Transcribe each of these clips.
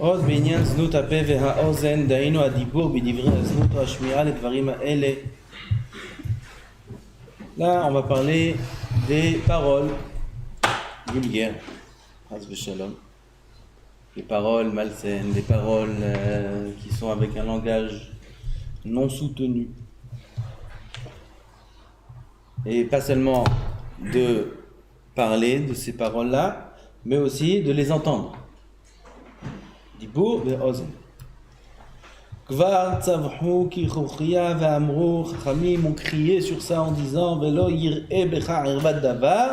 עוד בעניין זנות הפה והאוזן, דהיינו הדיבור בדברי הזנות או השמיעה לדברים האלה. Là, on va parler des paroles vulgaires, Chas v'shalom. Des paroles malsaines, des paroles qui sont avec un langage non soutenu. Et pas seulement de parler de ces paroles-là, mais aussi de les entendre. Dibour ve'ozen. Kvar tzavhu ki chouchia ve'amru, chachamim ont crié sur ça en disant Velo yir'e becha ervat davar.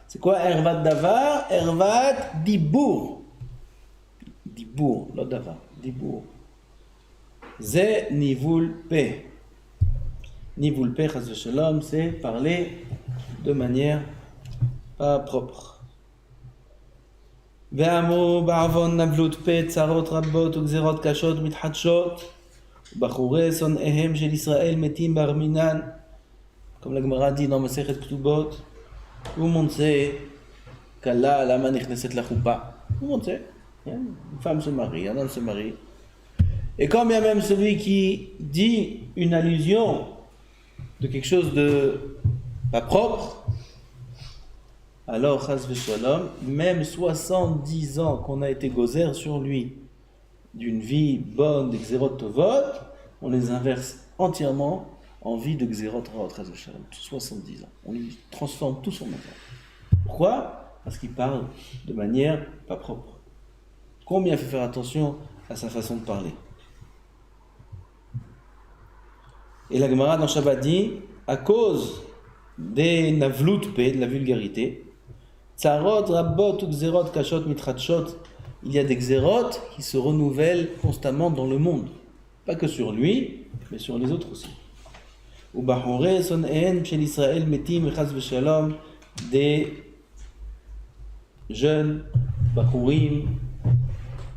C'est quoi ervat davar? Ervat dibour. Dibour, לא דבר, דיבור. זה ניבול פה. ניבול פה, חס ושלום, c'est parler de manière pas propre. ואמרו בעוון נבלות פה, צרות רבות וגזירות קשות מתחדשות, בחורי שונאיהם של ישראל מתים בארמינן, comme la Gemara dit dans Masechet Ktubot, tout le monde sait כלה למה נכנסת לחופה. tout le monde sait. Une femme se marie, un homme se marie. Et quand bien même celui qui dit une allusion de quelque chose de pas propre, alors, chas v'shalom, même 70 ans qu'on a été gozer sur lui, d'une vie bonne, de Gzerot Tovot, on les inverse entièrement en vie de Gzerot Raot, chas v'shalom, 70 ans. On lui transforme tout son mental. Pourquoi? Parce qu'il parle de manière pas propre. Combien il faut faire attention à sa façon de parler. Et la Gemara dans Shabbat dit, à cause des navlut pe, de la vulgarité, tsarot, rabot, ou gzerot, kashot, mitratshot, il y a des gzerot qui se renouvellent constamment dans le monde. Pas que sur lui, mais sur les autres aussi. Ou bahore son'en, shel Israël, metim, chas v'shalom, des jeunes, bahurim,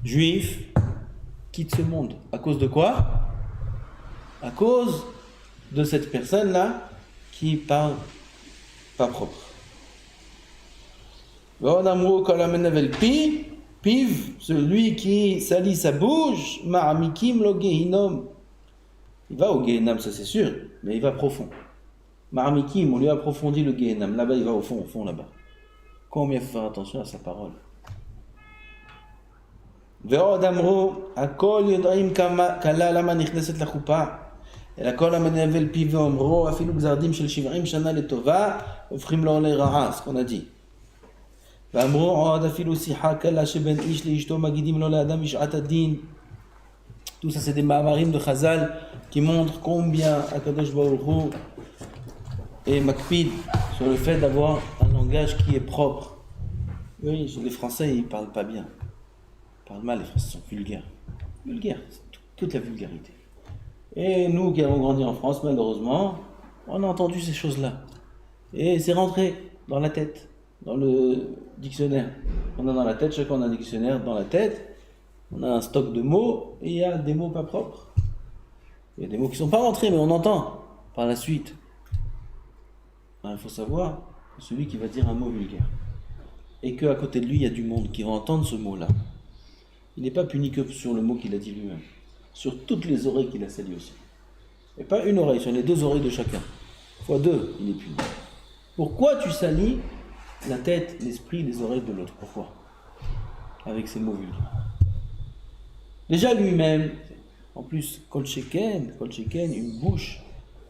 juifs quittent ce monde. À cause de quoi? À cause de cette personne-là qui parle pas propre. Piv, celui qui salit sa bouche, ma'amikim lo gehinom. Il va au Gehinam, ça c'est sûr, mais il va profond. Ma'amikim, on lui a approfondi le Gehinam. Là-bas, il va au fond là-bas. Combien il faut faire attention à sa parole? ועוד אמרו, הכל יודעים כלה למה נכנסת לחופה, אלא כל המנבל פיו ואומרו, אפילו גזר דין של 70 שנה לטובה, הופכים לו לרעה, ce qu'on a dit. ואמרו עוד אפילו שיחה קלה שבין איש לאשתו מגידים לו לאדם בשעת הדין. Tout ça c'est des ma'amarim de Chazal qui montrent combien Akadosh Baruch Hu est makpid sur le fait d'avoir un langage qui est propre. Oui, les Français ils parlent pas bien. Parle mal, les Français sont vulgaires. Vulgaires, c'est toute la vulgarité. Et nous qui avons grandi en France, malheureusement, on a entendu ces choses-là. Et c'est rentré dans la tête, dans le dictionnaire. On a dans la tête, chacun a un dictionnaire dans la tête, on a un stock de mots, et il y a des mots pas propres. Il y a des mots qui ne sont pas rentrés, mais on entend par la suite. Alors, il faut savoir que celui qui va dire un mot vulgaire, et qu'à côté de lui, il y a du monde qui va entendre ce mot-là, il n'est pas puni que sur le mot qu'il a dit lui-même, sur toutes les oreilles qu'il a salies aussi. Et pas une oreille, sur les deux oreilles de chacun. Fois deux, il est puni. Pourquoi tu salis la tête, l'esprit, les oreilles de l'autre? Pourquoi? Avec ces mots vulgaires. Déjà lui-même, en plus, Kol Sheken, une bouche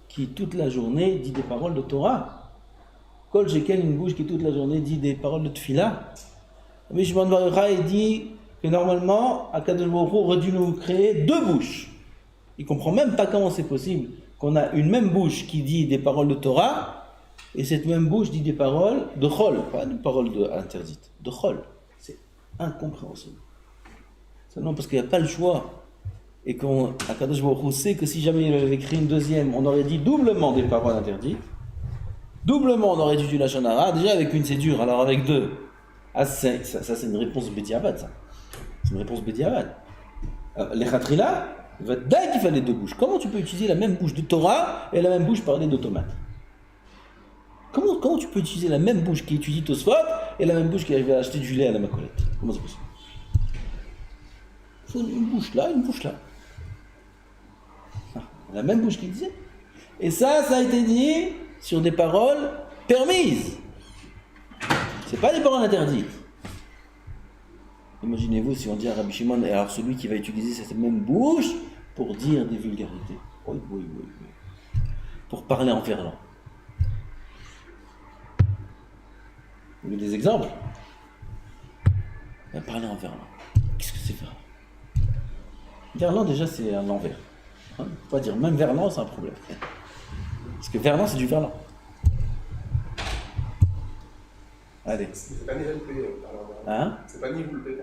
qui toute la journée dit des paroles de Torah. Kol Sheken, une bouche qui toute la journée dit des paroles de Tfila. Mais Shimon Bar Yochai dit que normalement, Akadosh Baruch Hu aurait dû nous créer deux bouches. Il ne comprend même pas comment c'est possible qu'on a une même bouche qui dit des paroles de Torah, et cette même bouche dit des paroles de Chol, pas des paroles interdites, de Chol. C'est incompréhensible. Seulement parce qu'il n'y a pas le choix, et qu'Akadosh Baruch Hu sait que si jamais il avait écrit une deuxième, on aurait dit doublement des paroles interdites, doublement on aurait dû du Lachon Hara, déjà avec une c'est dur, alors avec deux, ça c'est une réponse bédiavad ça. C'est une réponse bédiavad. Les khatrila, il va dire qu'il fallait deux bouches. Comment tu peux utiliser la même bouche de Torah et la même bouche parler de tomates? Comment tu peux utiliser la même bouche qui étudie Tosfot et la même bouche qui arrive à acheter du lait à la macolette? Comment c'est possible? Il faut une bouche là, une bouche là. La même bouche qu'il disait. Et ça a été dit sur des paroles permises. C'est pas des paroles interdites. Imaginez-vous si on dit à Rabbi Shimon, et alors celui qui va utiliser cette même bouche pour dire des vulgarités. Oui. Pour parler en verlan. Vous voulez des exemples? Parler en verlan. Qu'est-ce que c'est verlan? Verlan déjà c'est à l'envers. On ne peut pas dire même verlan, c'est un problème. Parce que verlan c'est du verlan. Allez. C'est pas nivelpé, Hein? C'est pas nivelpé.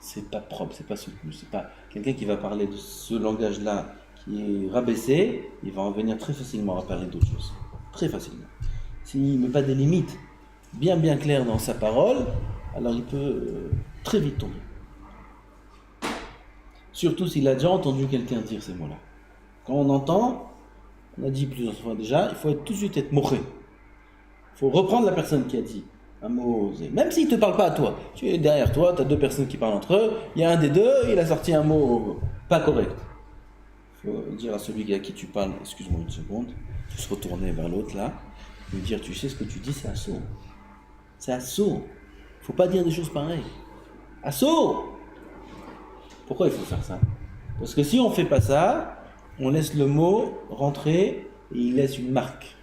C'est pas propre, c'est pas soutenu. C'est pas quelqu'un qui va parler de ce langage-là qui est rabaissé, il va en venir très facilement à parler d'autres choses. Très facilement. S'il ne met pas des limites bien claires dans sa parole, alors il peut très vite tomber. Surtout s'il a déjà entendu quelqu'un dire ces mots-là. Quand on entend, on a dit plusieurs fois déjà, il faut tout de suite être moché. Il faut reprendre la personne qui a dit un mot, même s'il ne te parle pas à toi. Tu es derrière toi, tu as deux personnes qui parlent entre eux, il y a un des deux, il a sorti un mot pas correct. Il faut dire à celui à qui tu parles, excuse-moi une seconde, il faut se retourner vers l'autre là, lui dire, tu sais ce que tu dis, c'est assaut. C'est assaut. Il ne faut pas dire des choses pareilles. Assaut! Pourquoi il faut faire ça? Parce que si on ne fait pas ça, on laisse le mot rentrer et il laisse une marque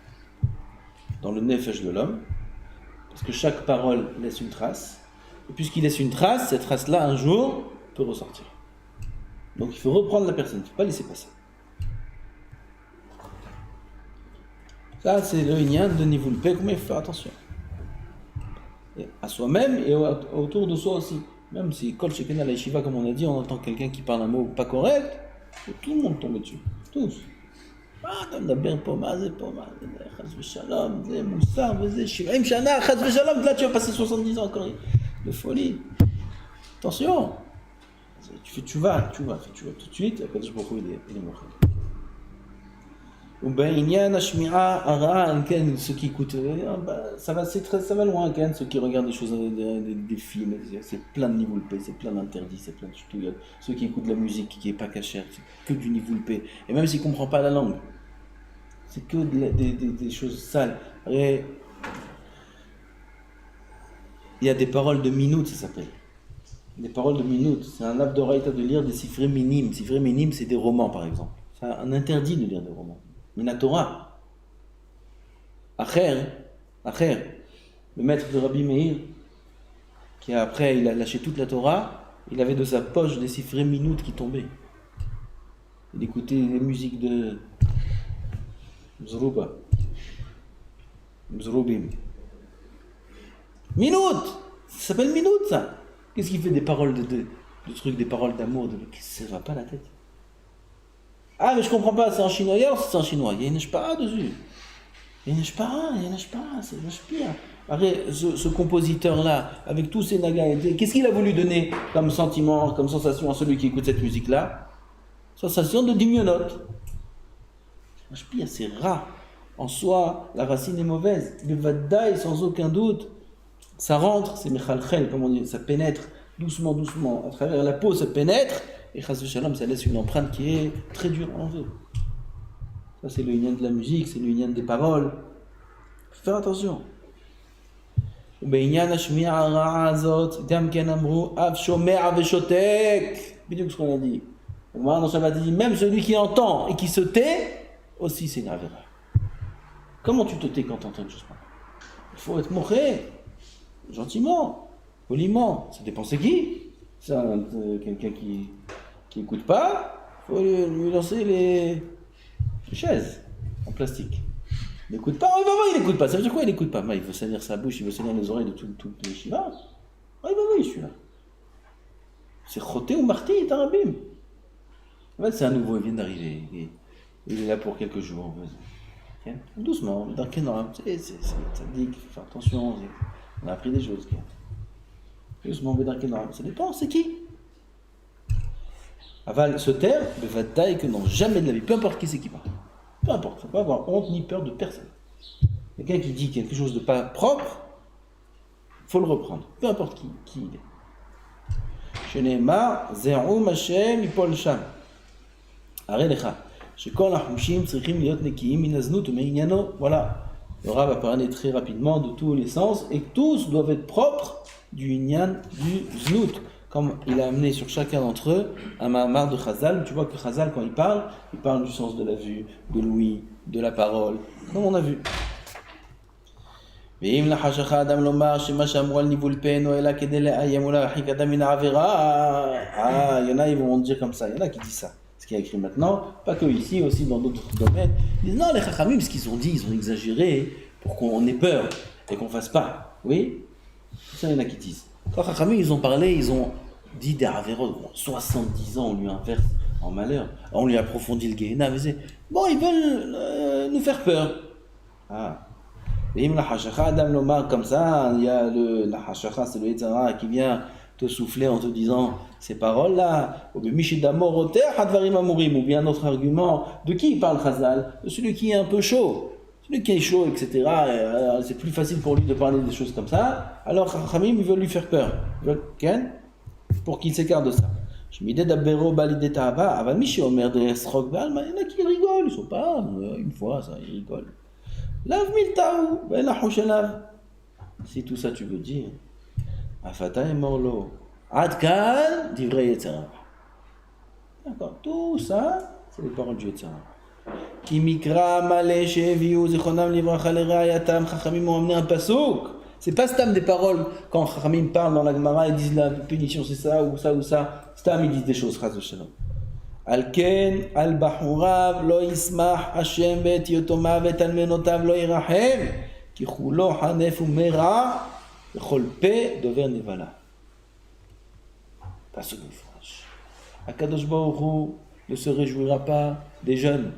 dans le nefesh de l'homme. Parce que chaque parole laisse une trace. Et puisqu'il laisse une trace, cette trace-là, un jour, peut ressortir. Donc il faut reprendre la personne, il ne faut pas laisser passer. Ça, c'est le Inyan de Nivulpé, mais il faut faire attention. Et à soi-même et autour de soi aussi. Même si, Kol Sheken à la Yeshiva, comme on a dit, on entend quelqu'un qui parle un mot pas correct, tout le monde tombe dessus. Tous. אתה מדבר פה, מה זה פה, מה זה, חס ושלום, זה מוסר וזה 70 שנה, חס ושלום, là tu vas passer 70 ans encore de folie. Attention, tu vas tout de suite, après je beaucoup il est mort. Ou ben il y a un shmi'a ara, ceux qui écoutent, ça va loin, ceux qui regardent des choses, des films, c'est plein de niveau P, c'est plein d'interdits, c'est plein de choses. Ceux qui écoutent de la musique qui est pas cachère, c'est que du niveau P, et même s'ils comprennent pas la langue. C'est que des choses sales. Et il y a des paroles de minutes, ça s'appelle. Des paroles de minutes. C'est un abdoraïta de lire des sifrés minimes. Sifrés minimes, c'est des romans, par exemple. C'est un interdit de lire des romans. Minatora. Acher, le maître de Rabbi Meir, qui après, il a lâché toute la Torah, il avait de sa poche des sifrés minutes qui tombaient. Il écoutait les musiques de Mzroubim. Minute! Ça s'appelle minute, ça! Qu'est-ce qu'il fait des paroles de trucs, des paroles d'amour, ça va pas la tête? Ah, mais je comprends pas, c'est en chinois. C'est en chinois, il y a une shpara dessus. Il y a une shpara, c'est une shpira. Après, ce compositeur-là, avec tous ses nagas, qu'est-ce qu'il a voulu donner comme sentiment, comme sensation à celui qui écoute cette musique-là? Sensation de dimionote. La shpira, c'est rat. En soi, la racine est mauvaise. Le vaddaï, sans aucun doute, ça rentre, c'est mechalchel, comme on dit, ça pénètre doucement, à travers la peau, ça pénètre, et chas v'shalom, ça laisse une empreinte qui est très dure à enlever. Ça, c'est le lien de la musique, c'est le lien des paroles. Faut faire attention. ובעניין השמיעה הרעה הזאת, גם כן אמרו, אף שומע ושותק. בדיוק ce qu'on a dit. Même celui qui entend et qui se tait, aussi c'est grave erreur. Comment tu te tais quand tu entends une chose pareille? Il faut être moché, gentiment, poliment. Ça dépend c'est qui. C'est quelqu'un qui écoute pas, il faut lui lancer les chaises en plastique. Il n'écoute pas, il n'écoute pas. Ça veut dire quoi il n'écoute pas? Il veut salir sa bouche, il veut salir les oreilles de tout les shivas. Oui, je suis là. C'est choté ou marti, tarabim. En fait, c'est un nouveau, il vient d'arriver. Il est là pour quelques jours. Okay. Doucement, dans Kenan, ça dit qu'il faut faire attention. On a appris des choses. Okay. Doucement, dans Kenan, ça dépend, c'est qui? Aval, se taire, le vadaï que non, jamais de la vie, peu importe qui c'est qui parle. Peu importe, il ne faut pas avoir honte ni peur de personne. Quelqu'un qui dit quelque chose de pas propre, il faut le reprendre, peu importe qui il est. שנאמר, זעום השם יפול שם. הרי לך, שכל החושים צריכים להיות נקיים מן הזנות ומעניינו, voilà. Le Rav a parlé très rapidement de tous les sens et tous doivent être propres du inyan du znout. Comme il a amené sur chacun d'entre eux un mahamar de Chazal. Tu vois que Chazal, quand il parle du sens de la vue, de l'ouïe, de la parole, comme on a vu. ואם לחשך אדם לומר שמה שאמרו על ניבול פן או אלא כדי לאיים או להרחיק אדם מן העבירה, il y en a, ils vont dire comme ça, il y en a qui disent ça. Ce qui est écrit maintenant, pas que ici, aussi dans d'autres domaines. Ils disent non, les Chachamim, ce qu'ils ont dit, ils ont exagéré pour qu'on ait peur et qu'on fasse pas. Oui? Ça, il y en a qui disent. Quand Chachamim, ils ont parlé, ils ont dit des Averot, 70 ans, on lui inverse en malheur, on lui approfondit le Gehenna, bon, ils veulent nous faire peur. Ah. Et la Hashacha, Adam Lomar, comme ça, il y a la Hashacha, c'est le Yetzara qui vient te souffler en te disant ces paroles-là, ou bien notre argument, de qui il parle Chazal? De celui qui est un peu chaud, celui qui est chaud, etc. C'est plus facile pour lui de parler des choses comme ça, alors Chachamim, ils veulent lui faire peur, pour qu'il s'écarte de ça. Il y en a qui rigolent, ils sont pas, une fois, ça, ils rigolent. Lav miltaou, ben la hoshelav. Si tout ça tu veux dire, afata et morlo, adkan, divrei yetzara. D'accord, tout ça, c'est les paroles du yetzara. Ki mikra malé sheviu zichonam livracha l'erayatam, chachamim ont amené un pasouk. C'est pas stam des paroles quand chachamim parlent dans la Gemara et disent la punition c'est ça ou ça ou ça. Stam ils disent des choses, chas v'shalom. על כן, על בחוריו לא ישמח השם ואת יתומיו ואת אלמנותיו לא ירחם, כי כולו חנף ומרע, וכל פה דובר נבלה. פסוק מפורש. הקדוש ברוך הוא ne se réjouira pas des jeunes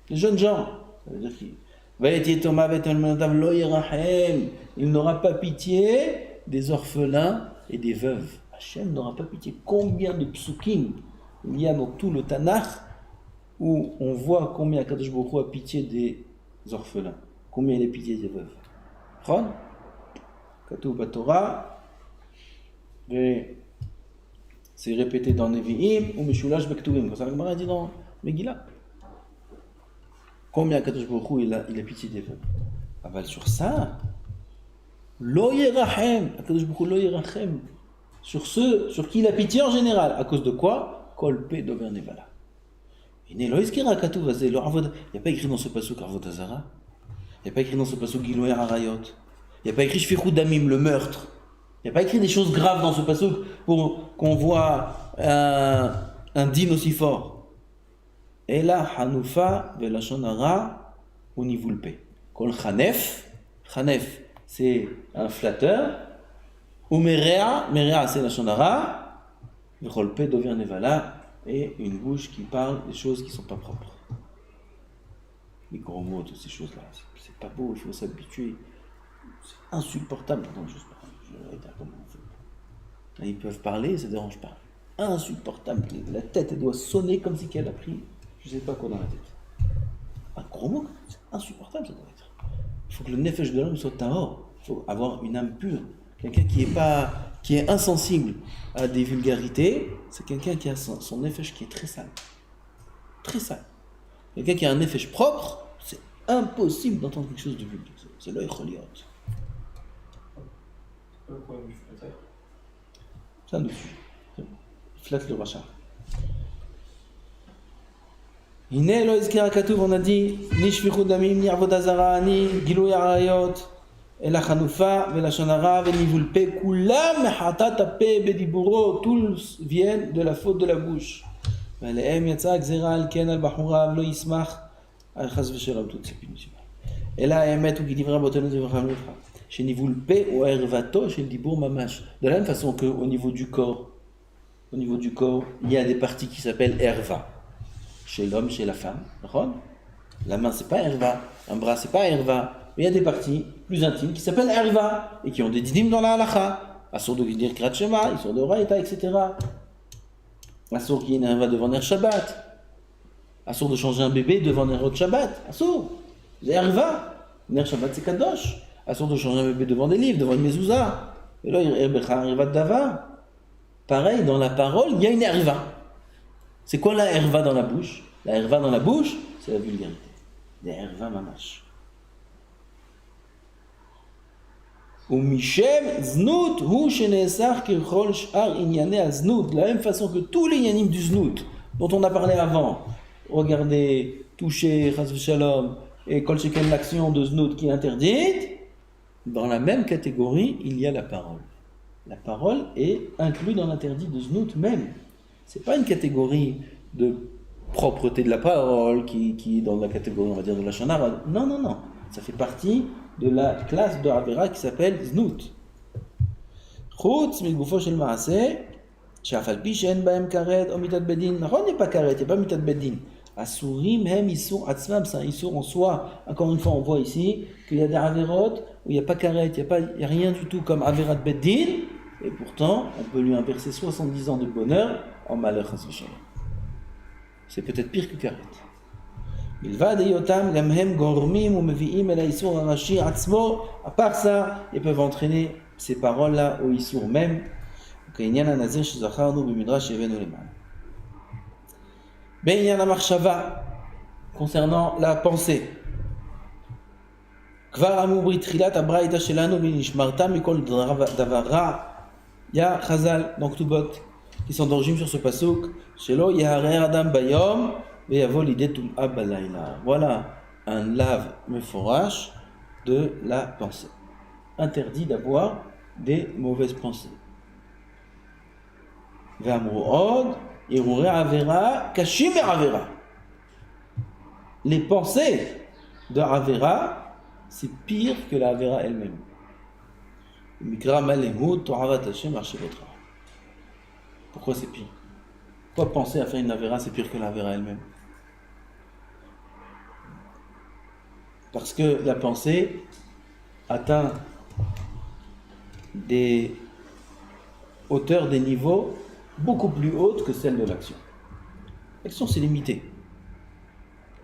gens. Ça veut dire qu'il ואת יתומיו ואת אלמנותיו לא ירחם, il n'aura pas pitié des orphelins et des veuves. Hachem n'aura pas pitié. Combien de psukim il y a dans tout le Tanakh où on voit combien Kadosh Baruch Hu a pitié des orphelins, combien il a pitié des veuves. Ron, Katuv Batorah, c'est répété dans Nevi'im ou Meshulash Bektuvim, comme ça la Gemara dit dans Megillah. Combien Kadosh Baruch Hu il a pitié des veuves. Aval sur ça, Lo Yerachem, Kadosh Baruch Hu Lo Yerachem, sur ceux sur qui il a pitié en général, à cause de quoi? Kolpe dover nevala. Il n'y a pas écrit dans ce passouk Arvot Hazara. Il n'y a pas écrit dans ce passouk Giloé Harayot. Il n'y a pas écrit Shfichut Damim, le meurtre. Il n'y a pas écrit des choses graves dans ce passouk pour qu'on voit un din aussi fort. Et là, Hanoufa velashon hara univulpe. Kol Chanef. Chanef, c'est un flatteur. Ou Merea, c'est lashon hara. V'cholpe dover nevala, et une bouche qui parle des choses qui ne sont pas propres. Les gros mots de ces choses-là, c'est pas beau, il faut s'habituer. C'est insupportable. Attends, je vais dire comment on fait. Là, ils peuvent parler, ça ne dérange pas. Insupportable. La tête, elle doit sonner comme si elle a pris, je ne sais pas quoi dans la tête. Un gros mot, c'est insupportable, ça doit être. Il faut que le nefesh de l'homme soit tahor. Il faut avoir une âme pure. Quelqu'un qui est insensible à des vulgarités, c'est quelqu'un qui a son nefesh qui est très sale. Très sale. Quelqu'un qui a un nefesh propre, c'est impossible d'entendre quelque chose de vulgaire. C'est l'œil choliot. C'est pas le problème du flatteur. C'est un dessus. Il flatte le rachat. Hine lo izkira katuv, on a dit, ni shfichut damim, ni avodah zara, ni gilui arayot. אלא חנופה ולשון הרע וניבול פה, כולם מחטאת הפה בדיבורו, tous viennent de la faute de la bouche. ועליהם יצאה גזירה על כן על בחוריו, לא ישמח על חס ושלום toutes ces punitions. אלא האמת הוא כדברי רבותינו זכרם לברכה, שניבול פה הוא ערוותו של דיבור ממש. De la même façon qu'au niveau du corps, il y a des parties qui s'appellent erva. Chez l'homme, chez la femme. La main c'est pas erva, un bras c'est pas erva. Mais il y a des parties plus intimes qui s'appellent Erva et qui ont des dinim dans la halakha. Assour de dire Krat Shema, Assour de Raïta, etc. Assour qui est une Erva devant Ner Shabbat. Assour de changer un bébé devant Ner Shabbat. Assour. C'est Erva. Ner Shabbat c'est Kadosh. Assour de changer un bébé devant des livres, devant une mezouza. Et là, Erbecha, Erva Dava. Pareil, dans la parole, il y a une herva. C'est quoi la herva dans la bouche? La herva dans la bouche, c'est la vulgarité. La herva mamash. Umishem znout hu shenesar kechol shar inyane aznout. De la même façon que tous les yanim du znout dont on a parlé avant, regardez, toucher, chas v'shalom, et kol sheken l'action de znout qui est interdite, dans la même catégorie, il y a la parole. La parole est inclue dans l'interdit de znout même. C'est pas une catégorie de propreté de la parole qui est dans la catégorie, on va dire, de la shonara. Non, non, non. Ça fait partie de la classe de Avera qui s'appelle znout. Chutz migufo shel maaseh, שאף על פי שאין בהם כרת או מיתת בית דין, נכון, il n'y a pas כרת, il n'y a pas מיתת בית דין. Asurim hem isur atzmam, c'est un isur en soi. Encore une fois, on voit ici qu'il y a des averot où il n'y a pas karet, il n'y a rien du tout comme averat beddin, et pourtant, on peut lui inverser 70 ans de bonheur en malheur. C'est peut-être pire que karet. מלבד היותם גם הם גורמים ומביאים אל האיסור הראשי עצמו, à part ça, ils peuvent entraîner ces paroles-là au isur même, כעניין הנזיר שזכרנו במדרש שהבאנו למעלה. בעניין המחשבה, concernant la pensée. כבר אמרו בתחילת הברייתא שלנו ונשמרת מכל דבר רע. Il y a Chazal dans Ktubot qui sont d'origine sur ce pasuk. שלא יהרהר אדם ביום ויבוא לידי טומאה בלילה. Voilà un lave מפורש de la pensée. Interdit d'avoir des mauvaises pensées. ואמרו עוד הרהורי עבירה קשים מעבירה. Les pensées de Avera, c'est pire que la Avera elle-même. Mikra malemut to'avat Hashem arshivotcha. Pourquoi c'est pire? Pourquoi penser à faire une Avera, c'est pire que la Avera elle-même? Parce que la pensée atteint des hauteurs, des niveaux beaucoup plus hautes que celle de l'action. L'action, c'est limité.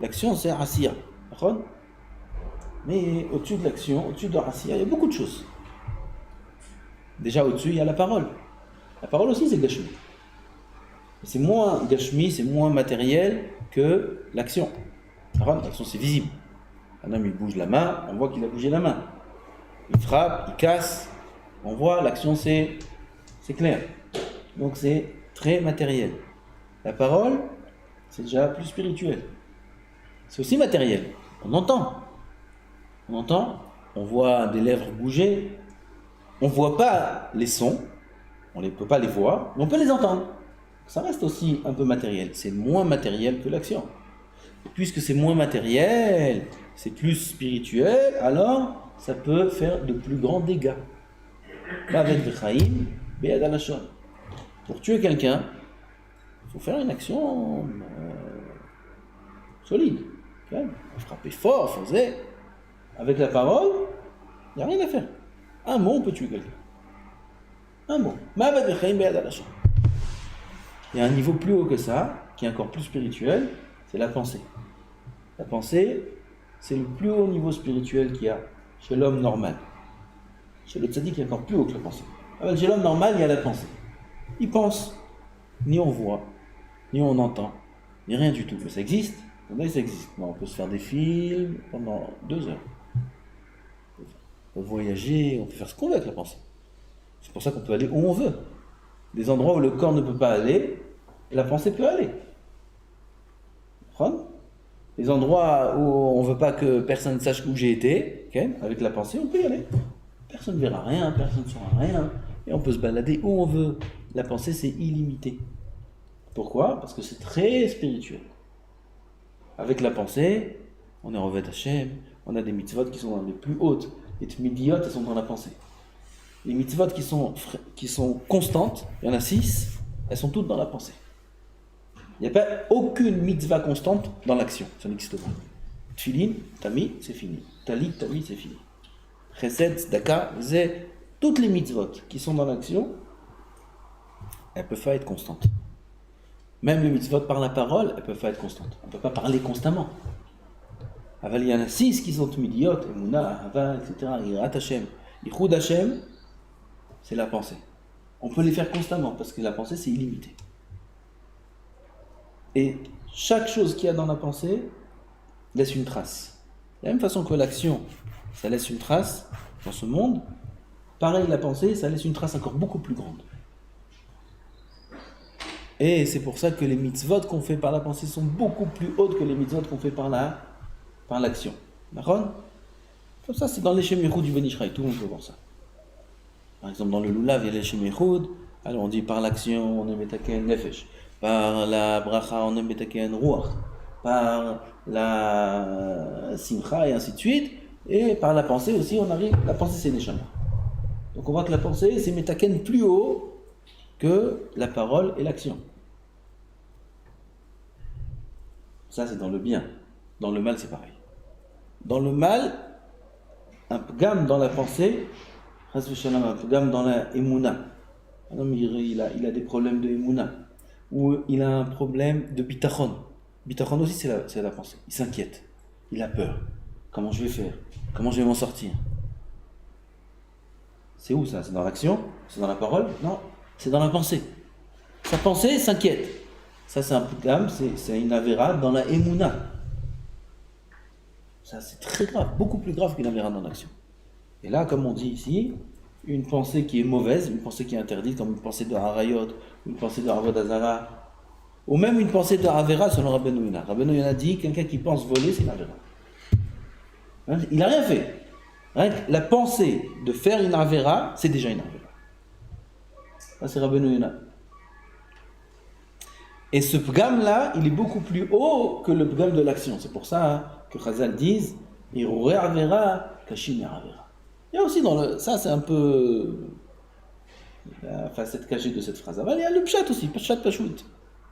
L'action, c'est Asiya. Mais au-dessus de l'action, au-dessus de Asiya, il y a beaucoup de choses. Déjà au-dessus, il y a la parole. La parole aussi, c'est Gashmi. C'est moins Gashmi, c'est moins matériel que l'action. L'action, c'est visible. Un homme, il bouge la main, on voit qu'il a bougé la main. Il frappe, il casse, on voit, l'action, c'est clair. Donc c'est très matériel. La parole, c'est déjà plus spirituel. C'est aussi matériel. On entend, on voit des lèvres bouger. On ne voit pas les sons, on ne peut pas les voir, mais on peut les entendre. Ça reste aussi un peu matériel. C'est moins matériel que l'action. Et puisque c'est moins matériel, c'est plus spirituel, alors ça peut faire de plus grands dégâts. Pour tuer quelqu'un, il faut faire une action solide. Frapper fort, faisait. Avec la parole, il n'y a rien à faire. Un mot, on peut tuer quelqu'un. Un mot. Il y a un niveau plus haut que ça, qui est encore plus spirituel, c'est la pensée. La pensée, c'est le plus haut niveau spirituel qu'il y a chez l'homme normal. Chez le tzaddik, il y a encore plus haut que la pensée. Chez l'homme normal, il y a la pensée. Il pense. Ni on voit, ni on entend, ni rien du tout. Mais ça existe. Ça existe. Non, on peut se faire des films pendant 2 heures. On peut voyager, on peut faire ce qu'on veut avec la pensée. C'est pour ça qu'on peut aller où on veut. Des endroits où le corps ne peut pas aller, la pensée peut aller. Les endroits où on ne veut pas que personne ne sache où j'ai été, okay, avec la pensée, on peut y aller. Personne ne verra rien, personne ne saura rien. Et on peut se balader où on veut. La pensée, c'est illimité. Pourquoi? Parce que c'est très spirituel. Avec la pensée, on est Rovet Hashem, on a des mitzvot qui sont dans les plus hautes. Les tmidiyot, elles sont dans la pensée. Les mitzvot qui sont constantes, il y en a 6, elles sont toutes dans la pensée. Il n'y a pas aucune mitzvah constante dans l'action, ça n'existe pas. Tfilin, tami, c'est fini. Talit, tami, c'est fini. Chesed, tzedaka, zé, toutes les mitzvot qui sont dans l'action, elles ne peuvent pas être constantes. Même les mitzvot par la parole, elles ne peuvent pas être constantes. On ne peut pas parler constamment. Il y en a 6 qui sont tmidiyot, Emunah, Ahava, etc. Yirat Hashem. Yichud Hashem, c'est la pensée. On peut les faire constamment, parce que la pensée, c'est illimité. Et chaque chose qu'il y a dans la pensée laisse une trace. De la même façon que l'action, ça laisse une trace dans ce monde, pareil, la pensée, ça laisse une trace encore beaucoup plus grande. Et c'est pour ça que les mitzvot qu'on fait par la pensée sont beaucoup plus hautes que les mitzvot qu'on fait par l'action. D'accord ? Comme ça, c'est dans les Shem Yehoud du Ben Ishraï, tout le monde peut voir ça. Par exemple, dans le Lulav, il y a les Shem Yehoud, alors on dit par l'action, on est metaken nefesh. Par la bracha, on est metaken ruach. Par la simcha, et ainsi de suite. Et par la pensée aussi, on arrive, la pensée c'est neshama. Donc on voit que la pensée, c'est metaken plus haut que la parole et l'action. Ça, c'est dans le bien. Dans le mal, c'est pareil. Dans le mal, un pgam dans la pensée, un pgam dans la émouna. Un homme, il a des problèmes de émouna. Ou il a un problème de bitachon. Bitachon aussi, c'est la pensée. Il s'inquiète. Il a peur. Comment je vais faire ? Comment je vais m'en sortir ? C'est où ça ? C'est dans l'action ? C'est dans la parole ? Non, c'est dans la pensée. Sa pensée s'inquiète. Ça, c'est un pgam, c'est une avéra dans la émouna. Ça, c'est très grave, beaucoup plus grave qu'une avéra dans l'action. Et là, comme on dit ici, une pensée qui est mauvaise, une pensée qui est interdite, comme une pensée de harayot, une pensée de Avodah Zara, ou même une pensée de avéra selon Rabbeinu Yonah. Rabbeinu Yonah dit, quelqu'un qui pense voler, c'est une avéra. Hein? Il n'a rien fait. Hein? La pensée de faire une avéra, c'est déjà une avéra. Ça, c'est Rabbeinu Yonah. Et ce pgam-là, il est beaucoup plus haut que le pgam de l'action. C'est pour ça que Chazal disent « Irurei avera kashim avera ». Il y a aussi ça c'est un peu la facette cachée de cette phrase. Il y a le pshat aussi, pshat pashut.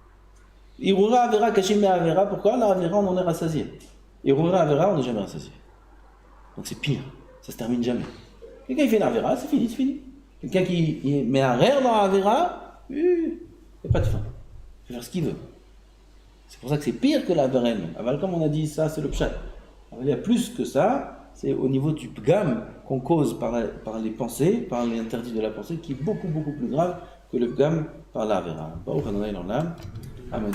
« Irurei avera kashim avera », pourquoi ? La avera, on en est rassasié. « Irurei avera », on n'est jamais rassasié. Donc c'est pire, ça se termine jamais. Quelqu'un qui fait une avera, c'est fini, c'est fini. Quelqu'un qui met un rire dans la avera, il n'y a pas de fin. Il peut faire ce qu'il veut. C'est pour ça que c'est pire que la berenne. Aval, comme on a dit, ça c'est le pshat. Il y a plus que ça, c'est au niveau du pgam qu'on cause par les pensées, par les interdits de la pensée, qui est beaucoup, beaucoup plus grave que le pgam par la vera. Amen.